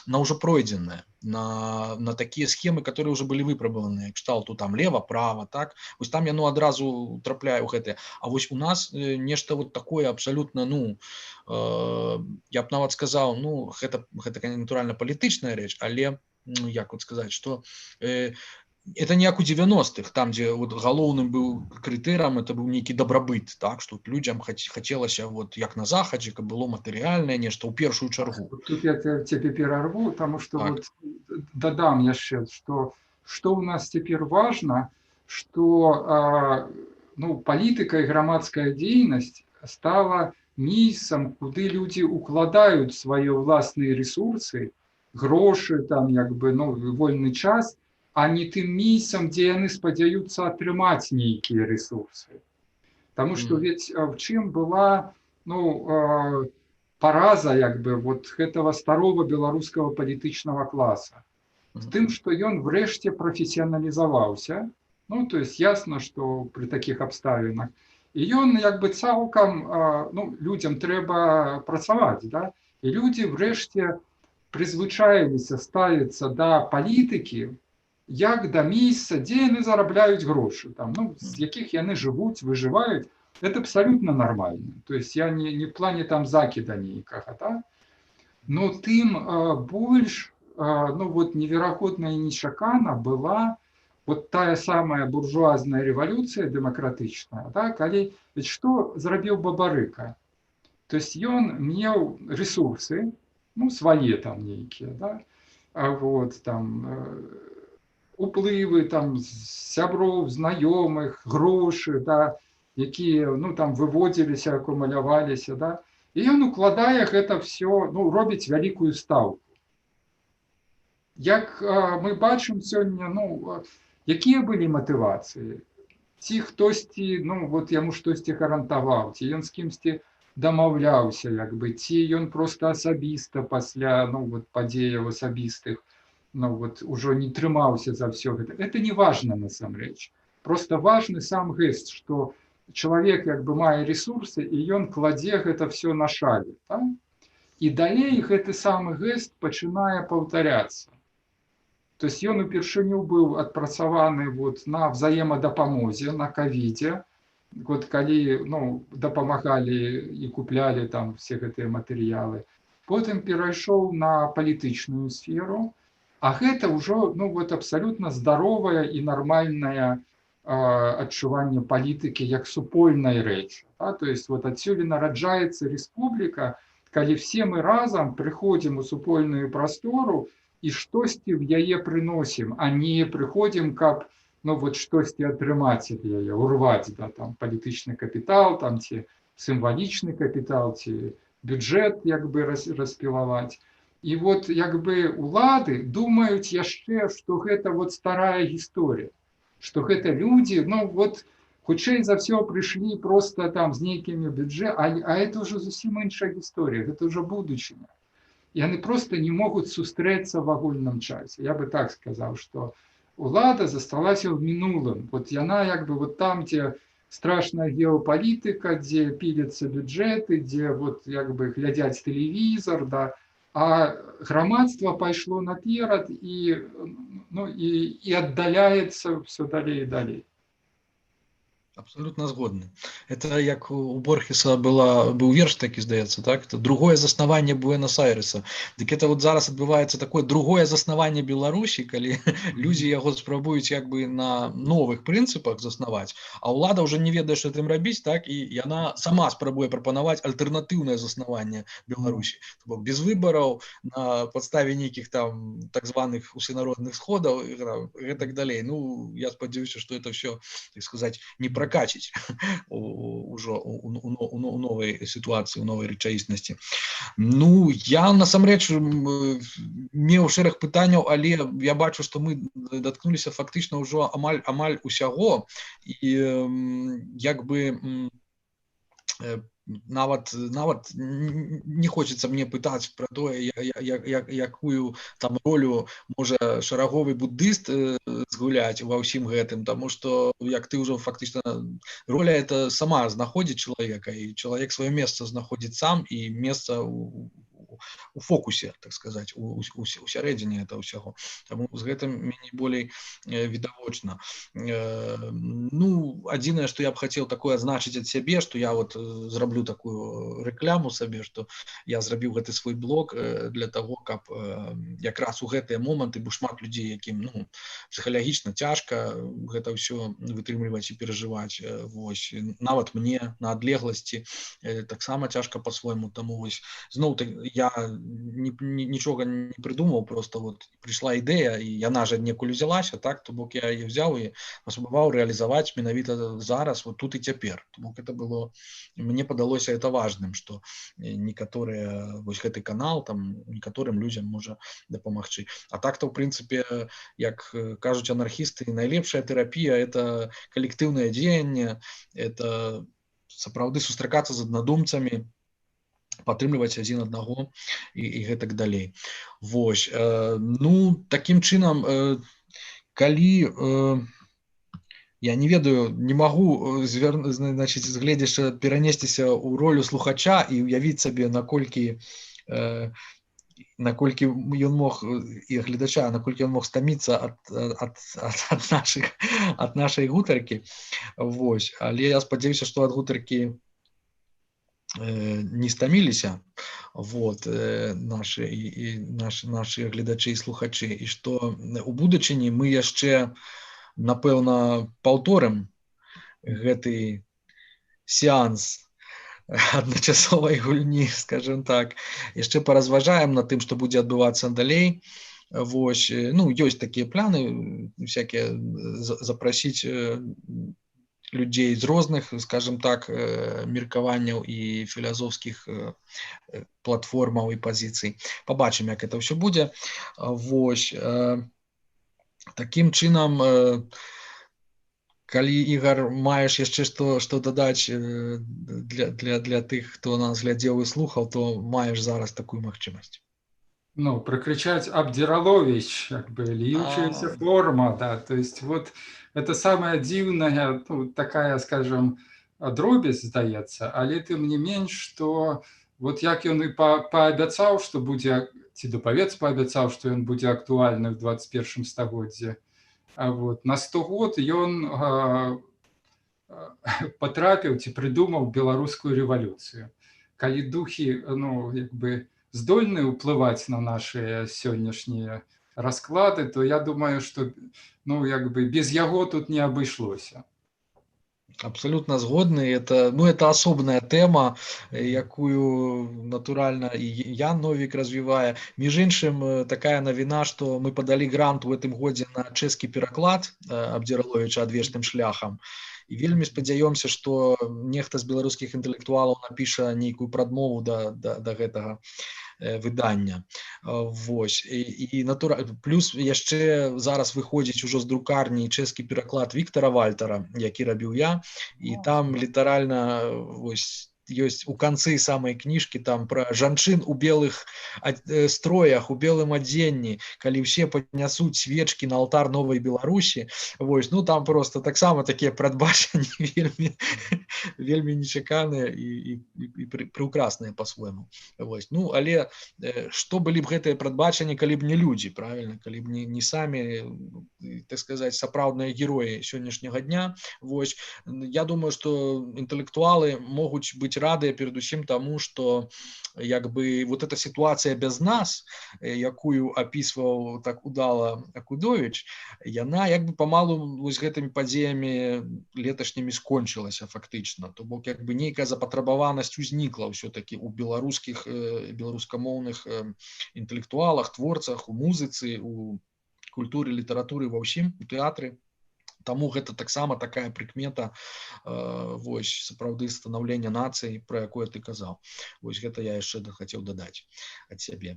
ўжо пройдзенае, на такія схемы, которые уже былі выпрабаваныя, кшталту там лева-права, так? Вось там яно адразу трапляе ў гэтае. А вось у нас нешта вот такое абсалютна, я б нават сказаў, гэта натуральна палітычная рэч, але, як вот сказаць, што это не як у 90-х, там, дзе вот галоўным быў крытэрам, это быў нейкі дабрабыт, так, што людзям хацелася, вот, як на захадзе, каб было матэрыяльнае нешта ў першую чаргу. Тут я цябе перарву, таму што так. Вот дадам яшчэ, што ў нас цяпер важна, што палітыка і грамадская дзейнасць стала месцам, куды людзі укладаюць свае ўласныя рэсурсы, грошы, там, як бы, вольны час, а не тым месцам, дзе яны спадзяюцца атрымаць нейкія рэсурсы. Таму што ведь в чым была параза як бы вот гэтага старого беларускага палітычнага класа. В тым, што ён врэшце прафесіяналізаваўся, то есть ясна, што пры такіх абставінах, і ён як бы цалкам, людзям трэба працаваць, да? І людзі врэшце прызвычаіліся ставіцца да палітыкі, як да месца, дзе яны зарабляюць грошы, там, з якіх яны жывуць, выжываюць, это абсолютно нормально. То есть я не в плане там закида нейкага, да? Но тым больш, неверагодна і нечакана была вот тая самая буржуазная рэвалюцыя дэмакратычная, да? Калі, ведь што зрабіў Бабарыка? То есть ён меў ресурсы, свае там нейкія, да? Уплывы там сяброў, знаёмых, грошы, да, якія там выводзіліся, акумуляваліся, да, і ён укладае гэта все, робіць вялікую стаўку. Як мы бачым сёння, якія былі матывацыі? Ці хтосьці, яму штосьці гарантаваў, ці ён з кімсьці дамаўляўся, як бы, ці ён проста асабіста пасля падзеяў асабістых ужо не трымаўся за все гэта. Это не важно насамрэч. Просто важны сам гест, што чалавек як бы мае ресурсы, і ён кладзе гэта все на шале. Так? І далей гэты самы гест пачынае паўтаряцца. То есть ён упершыню быў адпрацаваны на взаемадапамозе, на ковідзе, калі дапамагалі і куплялі там все гэтыя матэрыялы. Потым перайшоў на палітычную сферу, а гэта ўжо абсолютно здаровае і нармальнае адчуванне палітыкі як супольнай рэчы. Да? То есть адсюль нараджаецца рэспубліка, калі все мы разам прыходзім у супольную прастору і штосьці в яе прыносім, а не прыходзім, каб штосьці атрымаць ад яе, урваць, да, там, палітычны капітал, там, ці сімвалічны капітал, ці бюджэт як бы распілаваць. І як бы улады думаюць яшчэ, што гэта старая гісторыя, што гэта людзі, хутчэй за все прыйшлі просто там з нейкімі бюджэтамі, а это ўжо зусім іншая гісторыя, гэта ўжо будучыня. Яны просто не могуць сустрэцца в агульным часе. Я бы так сказаў, што улада засталася ў мінулым. Яна як бы там, дзе страшная геопалітыка, дзе піляцца бюджэты, дзе вот як бы глядзяць тэлевізор, да, а грамадства пайшло наперад і, ну, і аддаляецца все далей і далей. Абсолютно згодны. Это як у Борхеса был верш такі, здаецца, так? Это другое заснаванне Буэнос-Айреса. Дык это вот зараз адбываецца такое другое заснаванне Беларусі, калі людзі яго спрабуюць як бы на новых прынцыпах заснаваць, а ўлада ўжо не ведае, што тым рабіць, так? І яна сама спрабуе прапанаваць альтэрнатыўнае заснаванне Беларусі. То бок без выбараў, на падставе нейкіх там так званых усенародных сходаў і так далей. Ну, я спадзяюся, што это ўсё, так сказаць, не прокачить уже у новой ситуации, у новой рэчаіснасці. Ну, я насамрэч меў шэраг пытанняў, але я бачу, што мы даткнуліся фактычна ўжо амаль усяго, і як бы нават не хочется мне пытаць пра тое, якую там ролю можа шараговы буддыст згуляць ва ўсім гэтым, таму што, як ты ўжо фактычна, роля это сама знаходзіць чалавека, і чалавек сваё месца знаходзіць сам, і месца у фокусе, так сказать, у сярэдзіне это ўсяго. Таму з гэтым меней болей відавочна. Ну, адзінае, што я б хацеў такое адзначыць ад сябе, што я вот зраблю такую рэкляму сабе, што я зрабіў гэты свой блог для того, каб якраз у гэтыя моманты, бо шмат людзей, якім, ну, псіхалагічна цяжка гэта ўсё вытрымліваць і перажываць. Вось, нават мне на адлегласці таксама цяжка па-свойму, таму вось зноў я нічога не прыдумаў, просто вот прыйшла ідэя, і яна ж аднекуль узялася, так, то бок я яе взяў і паспрабаваў рэалізаваць менавіта зараз, вот тут і цяпер. То бок это было, мне падалося это важным, што некаторыя, вось гэты канал там некаторым людзям можа дапамагчы. А так-то ў прынцыпе, як кажуць анархісты, найлепшая тэрапія это калектыўнае дзеянне, это сапраўды сустракацца з аднадумцамі, падтрымліваць адзін аднаго і гэтак далей. Вось, ну, такім чынам, калі я не ведаю, не магу, значыць, згледзячы перанесціся ў ролю слухача і ўявіць сабе, наколькі ён мог, і гледача, наколькі ён мог стаміцца ад нашай гутаркі. Вось, але я спадзяюся, што ад гутаркі не стаміліся, вот, наши гледачы і слухачы, і што у будучыні мы яшчэ, напэўна, паўторым гэты сеанс адначасовай гульні, скажем так, яшчэ паразважаем над тым, што будзе адбывацца далей. Вось, ну, ёсць такія планы всякие, запрасіць людзей з розных, скажем так, меркаванняў і філазофскіх платформаў і пазіцый. Пабачым, як это ўсё будзе. Вось, такім чынам, калі, Ігар, маеш яшчэ што дадаць для тых, хто нас глядзеў і слухаў, то маеш зараз такую магчымасць. Ну, прокричать Абдиралович, как бы льющаяся форма, да, то есть вот это самая дзіўная, ну, такая, скажем, дробязь, здаецца, але тым не менш, што вот як ён і паабяцаў, што будзе, ці дапавец паабяцаў, што ён будзе актуальны ў 21 стагоддзі, вот, на 100 год ён патрапіў ці прыдумаў беларускую рэвалюцыю. Калі духі, ну, як бы здольны ўплываць на наши сённяшнія расклады, то я думаю, што, ну, як бы без яго тут не абышлося. Абсолютно згодны. Это, ну, это асобная тэма, якую, натуральна, і Ян Новік развівае. Між іншым, такая навіна, што мы падалі грант у гэтым годзе на чэшскі пераклад Абдзіраловіча «Адвечным шляхам». І вельмі спадзяёмся, што нехта з беларускіх інтэлектуалаў напіша нейкую прадмову да гэтага выдання. Вось. І плюс яшчэ зараз выходзіць ужо з друкарні чэшскі пераклад Віктара Вальтара, які рабіў я, і там літаральна, вось, ёсць у канцы самай кніжкі там пра жанчын у белых строях, у белым адзенні, калі ўсе паднясуць свечкі на алтар новай Беларусі. Вось, ну там просто таксама такія прадбачанні вельмі нечаканыя і прекрасныя па-свойму. Вось, ну але што былі б гэтыя прадбачанні, калі б не людзі, правильно, калі б не самі, так сказать, сапраўдныя героі сённяшняга дня. Вось, я думаю, што інтэлектуалы могуць быць радыя перадусім таму, што як бы вот эта сітуацыя без нас, якую апісваў так удала Акудовіч, яна як бы памалу вось гэтымі падзеямі леташнімі скончылася фактычна. То бок як бы нейкая запатрабаванасць узнікла ўсё-такі у беларускіх беларускамоўных інтэлектуалах, творцах, у музыцы, у культуры, літаратуры, ва ўсім, у тэатры. Таму гэта таксама такая прыкмета вось сапраўды станаўлення нацыі, пра якое ты казаў. Вось гэта я яшчэ хацеў дадаць ад сябе.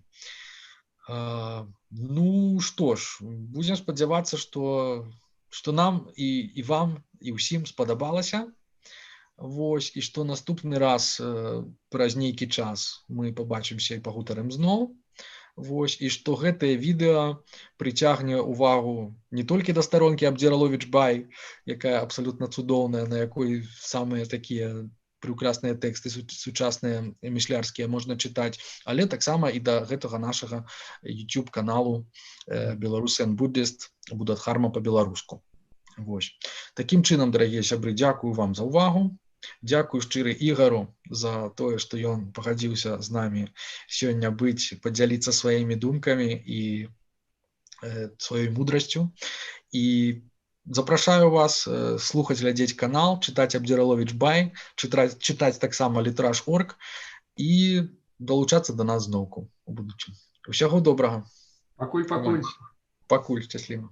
Ну што ж, будзем спадзявацца, што нам і вам і ўсім спадабалася. Вось, і што наступны раз праз нейкі час мы пабачымся і пагутарым зноў. Вось, і што гэтае відэа прыцягне увагу не толькі да старонкі Абдзіраловіч Бай, якая абсалютна цудоўная, на якой самыя такія прекрасныя тэксты сучасныя мішлярскія можна чытаць, але таксама і да гэтага нашага YouTube-каналу Беларус and Buddhist Буддхарма па-беларуску. Вось. Такім чынам, дарагія сябры, дзякую вам за ўвагу. Дзякую шчыры Ігару за тое, што ён пагадзіўся з намі сёння быць, падзяліцца сваімі думкамі і сваёй мудрасцю. І запрашаю вас слухаць, глядзець канал, чытаць Абдзіраловіч Бай, чытаць таксама Літраж.орг і далучацца да нас зноўку у будучым. Усяго добрага. Пакуль. Пакуль, шчасліва.